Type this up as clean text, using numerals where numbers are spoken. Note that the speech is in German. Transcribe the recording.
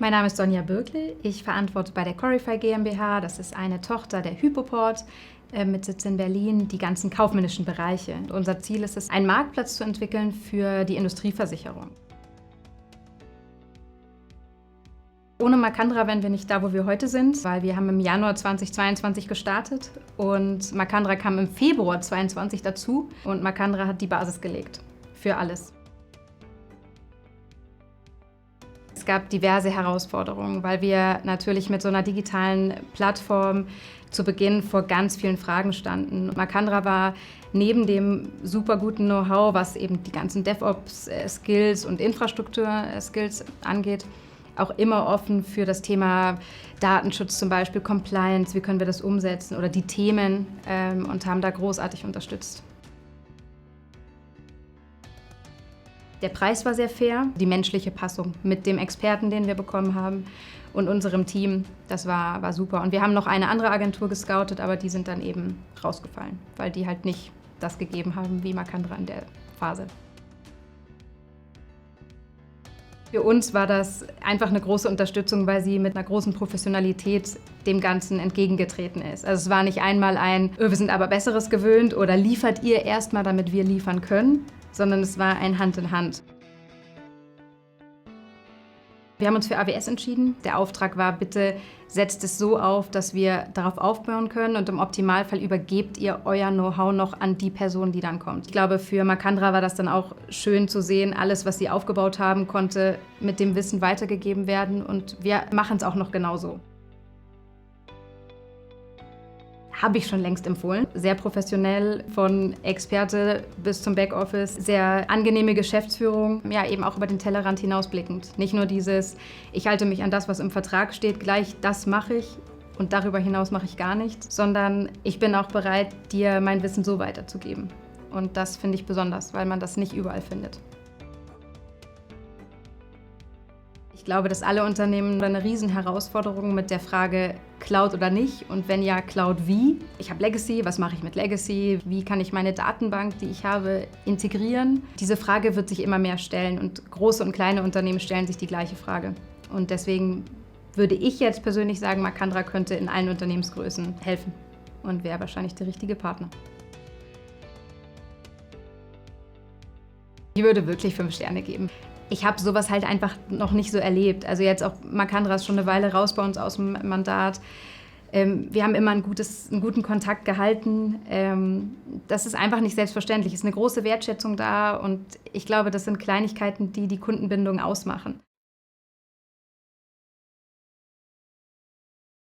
Mein Name ist Sonja Bürkle. Ich verantworte bei der Corify GmbH, das ist eine Tochter der Hypoport mit Sitz in Berlin, die ganzen kaufmännischen Bereiche. Und unser Ziel ist es, einen Marktplatz zu entwickeln für die Industrieversicherung. Ohne Macandra wären wir nicht da, wo wir heute sind, weil wir haben im Januar 2022 gestartet und Macandra kam im Februar 2022 dazu und Macandra hat die Basis gelegt für alles. Es gab diverse Herausforderungen, weil wir natürlich mit so einer digitalen Plattform zu Beginn vor ganz vielen Fragen standen. Macandra war neben dem super guten Know-how, was eben die ganzen DevOps-Skills und Infrastruktur-Skills angeht, auch immer offen für das Thema Datenschutz, zum Beispiel Compliance, wie können wir das umsetzen oder die Themen und haben da großartig unterstützt. Der Preis war sehr fair, die menschliche Passung mit dem Experten, den wir bekommen haben und unserem Team, das war super. Und wir haben noch eine andere Agentur gescoutet, aber die sind dann eben rausgefallen, weil die halt nicht das gegeben haben wie Macandra in der Phase. Für uns war das einfach eine große Unterstützung, weil sie mit einer großen Professionalität dem Ganzen entgegengetreten ist. Also es war nicht einmal wir sind aber Besseres gewöhnt oder liefert ihr erstmal, damit wir liefern können, sondern es war ein Hand in Hand. Wir haben uns für AWS entschieden. Der Auftrag war, bitte setzt es so auf, dass wir darauf aufbauen können und im Optimalfall übergebt ihr euer Know-how noch an die Person, die dann kommt. Ich glaube, für Macandra war das dann auch schön zu sehen, alles, was sie aufgebaut haben, konnte mit dem Wissen weitergegeben werden und wir machen es auch noch genauso. Habe ich schon längst empfohlen. Sehr professionell, von Experte bis zum Backoffice. Sehr angenehme Geschäftsführung, ja eben auch über den Tellerrand hinausblickend. Nicht nur dieses, ich halte mich an das, was im Vertrag steht, gleich das mache ich und darüber hinaus mache ich gar nichts, sondern ich bin auch bereit, dir mein Wissen so weiterzugeben. Und das finde ich besonders, weil man das nicht überall findet. Ich glaube, dass alle Unternehmen eine Riesenherausforderung mit der Frage Cloud oder nicht und wenn ja, Cloud wie? Ich habe Legacy, was mache ich mit Legacy? Wie kann ich meine Datenbank, die ich habe, integrieren? Diese Frage wird sich immer mehr stellen und große und kleine Unternehmen stellen sich die gleiche Frage. Und deswegen würde ich jetzt persönlich sagen, Macandra könnte in allen Unternehmensgrößen helfen und wäre wahrscheinlich der richtige Partner. Ich würde wirklich 5 Sterne geben. Ich habe sowas halt einfach noch nicht so erlebt. Also jetzt auch Macandra ist schon eine Weile raus bei uns aus dem Mandat. Wir haben immer einen guten Kontakt gehalten. Das ist einfach nicht selbstverständlich. Es ist eine große Wertschätzung da und ich glaube, das sind Kleinigkeiten, die die Kundenbindung ausmachen.